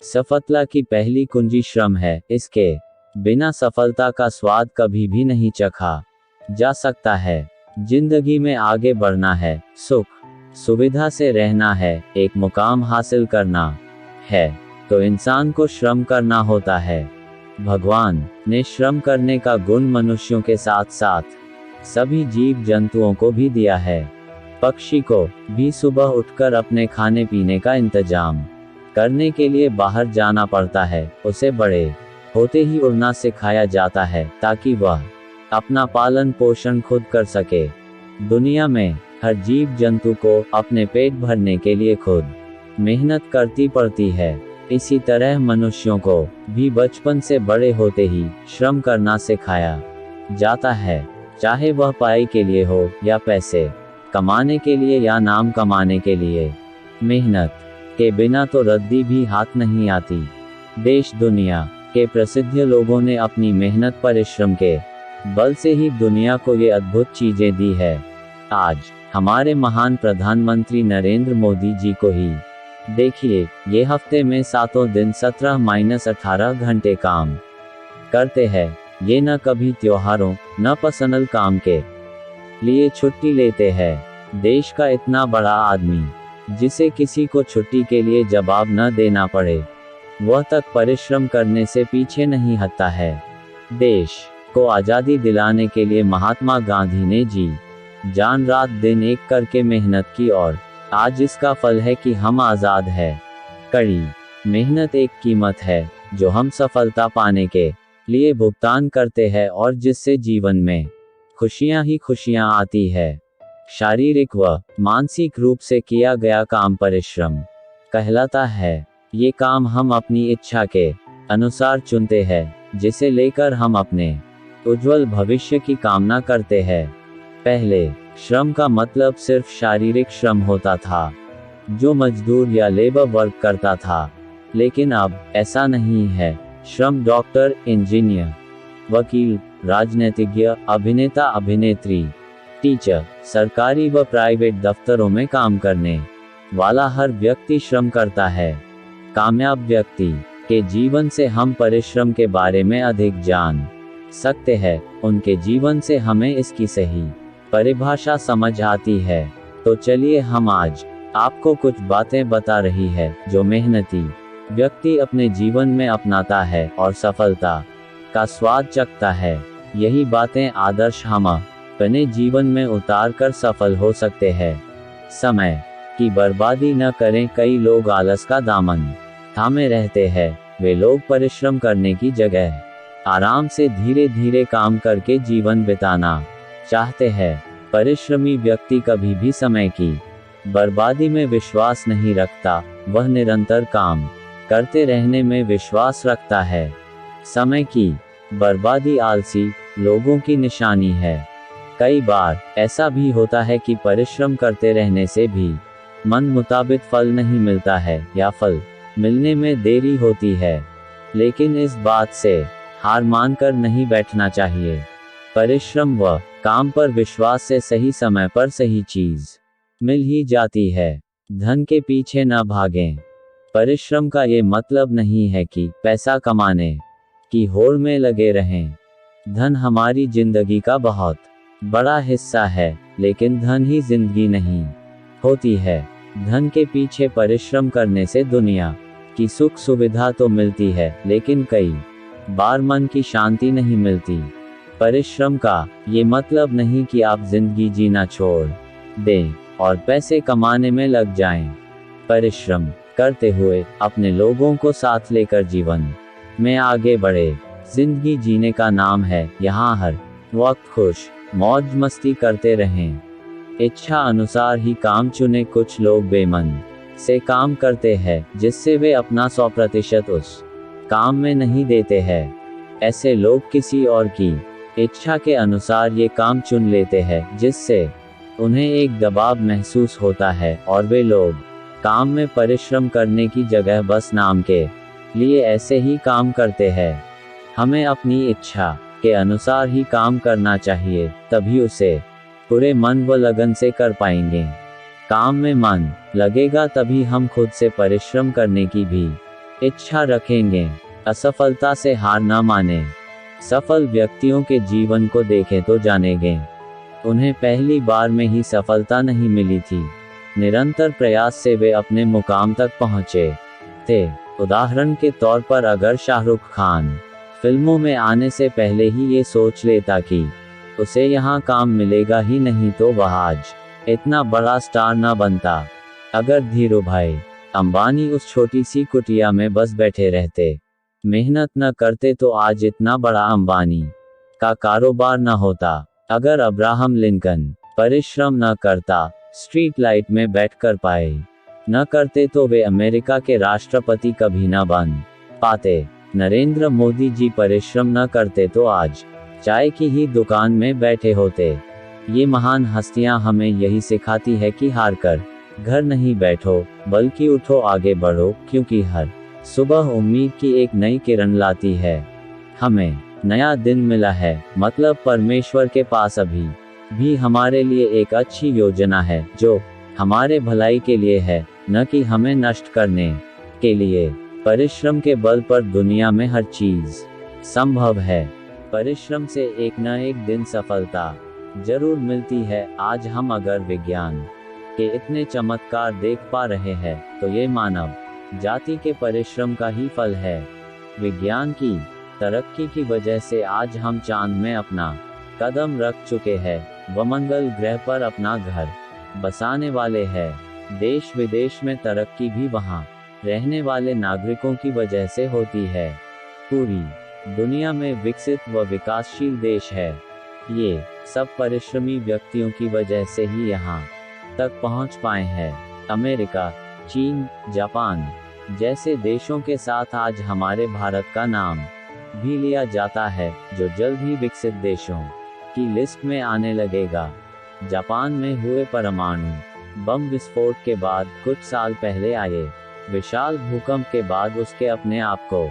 सफलता की पहली कुंजी श्रम है, इसके बिना सफलता का स्वाद कभी भी नहीं चखा जा सकता है। जिंदगी में आगे बढ़ना है, सुख सुविधा से रहना है, एक मुकाम हासिल करना है, तो इंसान को श्रम करना होता है। भगवान ने श्रम करने का गुण मनुष्यों के साथ साथ सभी जीव जंतुओं को भी दिया है। पक्षी को भी सुबह उठकर अपने खाने पीने का इंतजाम करने के लिए बाहर जाना पड़ता है। उसे बड़े होते ही उड़ना सिखाया जाता है ताकि वह अपना पालन पोषण खुद कर सके। दुनिया में हर जीव जंतु को अपने पेट भरने के लिए खुद मेहनत करती पड़ती है। इसी तरह मनुष्यों को भी बचपन से बड़े होते ही श्रम करना सिखाया जाता है, चाहे वह पढ़ाई के लिए हो या पैसे कमाने के लिए या नाम कमाने के लिए। मेहनत के बिना तो रद्दी भी हाथ नहीं आती। देश दुनिया के प्रसिद्ध लोगों ने अपनी मेहनत परिश्रम के बल से ही दुनिया को ये अद्भुत चीजें दी है। आज हमारे महान प्रधानमंत्री नरेंद्र मोदी जी को ही देखिए, ये हफ्ते में 7 दिन 17-18 घंटे काम करते हैं। ये न कभी त्योहारों न पर्सनल काम के लिए छुट्टी लेते हैं। देश का इतना बड़ा आदमी जिसे किसी को छुट्टी के लिए जवाब न देना पड़े, वह तक परिश्रम करने से पीछे नहीं हटता है। देश को आज़ादी दिलाने के लिए महात्मा गांधी ने जी जान रात दिन एक करके मेहनत की और आज इसका फल है कि हम आज़ाद हैं। कड़ी मेहनत एक कीमत है जो हम सफलता पाने के लिए भुगतान करते हैं और जिससे जीवन में खुशियां ही खुशियां आती है। शारीरिक व मानसिक रूप से किया गया काम परिश्रम कहलाता है। ये काम हम अपनी इच्छा के अनुसार चुनते हैं, जिसे लेकर हम अपने उज्जवल भविष्य की कामना करते हैं। पहले श्रम का मतलब सिर्फ शारीरिक श्रम होता था, जो मजदूर या लेबर वर्क करता था, लेकिन अब ऐसा नहीं है। श्रम डॉक्टर, इंजीनियर, वकील, राजनीतिज्ञ, अभिनेता, अभिनेत्री, टीचर, सरकारी व प्राइवेट दफ्तरों में काम करने वाला हर व्यक्ति श्रम करता है। कामयाब व्यक्ति के जीवन से हम परिश्रम के बारे में अधिक जान सकते हैं। उनके जीवन से हमें इसकी सही परिभाषा समझ आती है। तो चलिए हम आज आपको कुछ बातें बता रही है जो मेहनती व्यक्ति अपने जीवन में अपनाता है और सफलता का स्वाद चखता है। यही बातें आदर्श हम अपने जीवन में उतार कर सफल हो सकते हैं। समय की बर्बादी न करें। कई लोग आलस का दामन थामे रहते हैं। वे लोग परिश्रम करने की जगह आराम से धीरे धीरे काम करके जीवन बिताना चाहते हैं। परिश्रमी व्यक्ति कभी भी समय की बर्बादी में विश्वास नहीं रखता। वह निरंतर काम करते रहने में विश्वास रखता है। समय की बर्बादी आलसी लोगों की निशानी है। कई बार ऐसा भी होता है कि परिश्रम करते रहने से भी मन मुताबिक फल नहीं मिलता है या फल मिलने में देरी होती है। लेकिन इस बात से हार मानकर नहीं बैठना चाहिए। परिश्रम व काम पर विश्वास से सही समय पर सही चीज मिल ही जाती है। धन के पीछे न भागें। परिश्रम का ये मतलब नहीं है कि पैसा कमाने की होड़ में लगे रहें। धन हमारी जिंदगी का बहुत बड़ा हिस्सा है, लेकिन धन ही जिंदगी नहीं होती है। धन के पीछे परिश्रम करने से दुनिया की सुख सुविधा तो मिलती है, लेकिन कई बार मन की शांति नहीं मिलती। परिश्रम का ये मतलब नहीं कि आप जिंदगी जीना छोड़ दें और पैसे कमाने में लग जाएं। परिश्रम करते हुए अपने लोगों को साथ लेकर जीवन में आगे बढ़े। जिंदगी जीने का नाम है, यहाँ हर वक्त खुश मौज मस्ती करते रहें। इच्छा अनुसार ही काम चुने। कुछ लोग बेमन से काम करते हैं, जिससे वे अपना 100% उस काम में नहीं देते हैं। ऐसे लोग किसी और की इच्छा के अनुसार ये काम चुन लेते हैं, जिससे उन्हें एक दबाव महसूस होता है और वे लोग काम में परिश्रम करने की जगह बस नाम के लिए ऐसे ही काम करते हैं। हमें अपनी इच्छा के अनुसार ही काम करना चाहिए, तभी उसे पूरे मन व लगन से कर पाएंगे। काम में मन लगेगा तभी हम खुद से परिश्रम करने की भी इच्छा रखेंगे, असफलता से हार न माने। सफल व्यक्तियों के जीवन को देखें तो जानेंगे, उन्हें पहली बार में ही सफलता नहीं मिली थी। निरंतर प्रयास से वे अपने मुकाम तक पहुंचे थे। उदाहरण के तौर पर अगर शाहरुख खान फिल्मों में आने से पहले ही ये सोच लेता कि उसे यहाँ काम मिलेगा ही नहीं तो वह आज इतना बड़ा स्टार न बनता। अगर धीरूभाई अंबानी उस छोटी सी कुटिया में बस बैठे रहते, मेहनत न करते तो आज इतना बड़ा अंबानी का कारोबार न होता। अगर अब्राहम लिंकन परिश्रम न करता, स्ट्रीट लाइट में बैठकर पाए न करते तो वे अमेरिका के राष्ट्रपति कभी न बन पाते। नरेंद्र मोदी जी परिश्रम न करते तो आज चाय की ही दुकान में बैठे होते। ये महान हस्तियां हमें यही सिखाती है कि हार कर घर नहीं बैठो, बल्कि उठो, आगे बढ़ो, क्योंकि हर सुबह उम्मीद की एक नई किरण लाती है। हमें नया दिन मिला है, मतलब परमेश्वर के पास अभी भी हमारे लिए एक अच्छी योजना है जो हमारे भलाई के लिए है, न कि हमें नष्ट करने के लिए। परिश्रम के बल पर दुनिया में हर चीज संभव है। परिश्रम से एक न एक दिन सफलता जरूर मिलती है। आज हम अगर विज्ञान के इतने चमत्कार देख पा रहे हैं तो ये मानव जाति के परिश्रम का ही फल है। विज्ञान की तरक्की की वजह से आज हम चांद में अपना कदम रख चुके हैं, व मंगल ग्रह पर अपना घर बसाने वाले हैं। देश विदेश में तरक्की भी वहाँ रहने वाले नागरिकों की वजह से होती है। पूरी दुनिया में विकसित व विकासशील देश है। ये सब परिश्रमी व्यक्तियों की वजह से ही यहाँ तक पहुँच पाए हैं। अमेरिका, चीन, जापान जैसे देशों के साथ आज हमारे भारत का नाम भी लिया जाता है, जो जल्द ही विकसित देशों की लिस्ट में आने लगेगा। जापान में हुए परमाणु बम विस्फोट के बाद कुछ साल पहले आए विशाल भूकंप के बाद उसके अपने आप को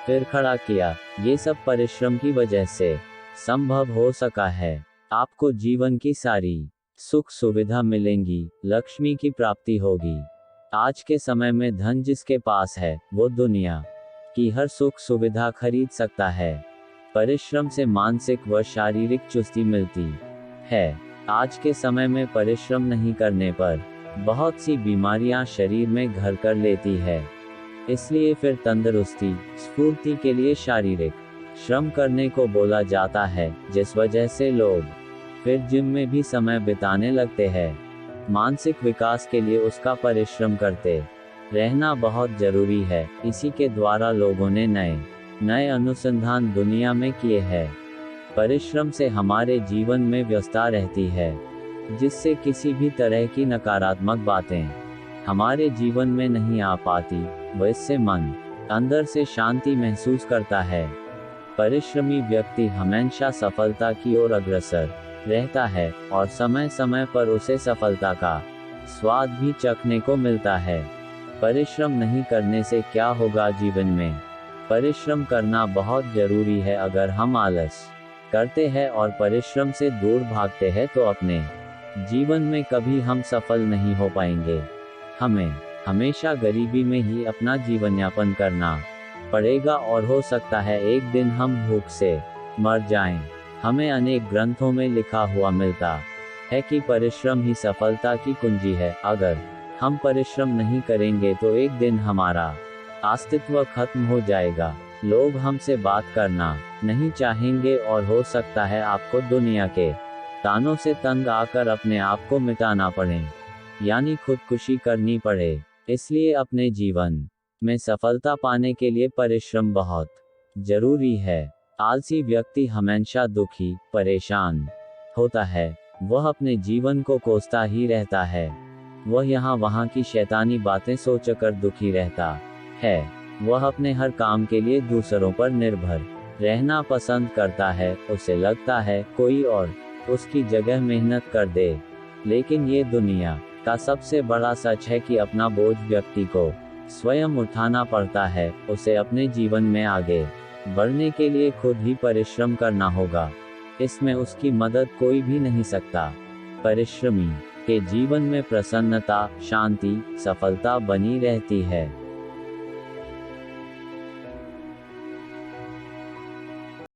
फिर खड़ा किया। ये सब परिश्रम की वजह से संभव हो सका है। आपको जीवन की सारी सुख सुविधा मिलेंगी, लक्ष्मी की प्राप्ति होगी। आज के समय में धन जिसके पास है वो दुनिया की हर सुख सुविधा खरीद सकता है। परिश्रम से मानसिक व शारीरिक चुस्ती मिलती है। आज के समय में परिश्रम नहीं करने पर बहुत सी बीमारियां शरीर में घर कर लेती है। इसलिए फिर तंदुरुस्ती, स्फूर्ति के लिए शारीरिक श्रम करने को बोला जाता है, जिस वजह से लोग फिर जिम में भी समय बिताने लगते हैं। मानसिक विकास के लिए उसका परिश्रम करते रहना बहुत जरूरी है। इसी के द्वारा लोगों ने नए नए अनुसंधान दुनिया में किए हैं। परिश्रम से हमारे जीवन में व्यस्तता रहती है, जिससे किसी भी तरह की नकारात्मक बातें हमारे जीवन में नहीं आ पाती, व इससे मन अंदर से शांति महसूस करता है। परिश्रमी व्यक्ति हमेशा सफलता की ओर अग्रसर रहता है और समय समय पर उसे सफलता का स्वाद भी चखने को मिलता है। परिश्रम नहीं करने से क्या होगा जीवन में? परिश्रम करना बहुत जरूरी है। अगर हम आलस करते हैं और परिश्रम से दूर भागते हैं तो अपने जीवन में कभी हम सफल नहीं हो पाएंगे। हमें हमेशा गरीबी में ही अपना जीवन यापन करना पड़ेगा और हो सकता है एक दिन हम भूख से मर जाएं। हमें अनेक ग्रंथों में लिखा हुआ मिलता है कि परिश्रम ही सफलता की कुंजी है। अगर हम परिश्रम नहीं करेंगे तो एक दिन हमारा अस्तित्व खत्म हो जाएगा। लोग हमसे बात करना नहीं चाहेंगे और हो सकता है आपको दुनिया के तानों से तंग आकर अपने आप को मिटाना पड़े, यानी खुदकुशी करनी पड़े। इसलिए अपने जीवन में सफलता पाने के लिए परिश्रम बहुत जरूरी है। आलसी व्यक्ति हमेशा दुखी, परेशान होता है। वह अपने जीवन को कोसता ही रहता है। वह यहाँ वहाँ की शैतानी बातें सोचकर दुखी रहता है। वह अपने हर काम के लिए दूसरों पर निर्भर रहना पसंद करता है। उसे लगता है कोई और उसकी जगह मेहनत कर दे। लेकिन ये दुनिया का सबसे बड़ा सच है कि अपना बोझ व्यक्ति को स्वयं उठाना पड़ता है। उसे अपने जीवन में आगे बढ़ने के लिए खुद ही परिश्रम करना होगा। इसमें उसकी मदद कोई भी नहीं सकता। परिश्रमी के जीवन में प्रसन्नता, शांति, सफलता बनी रहती है।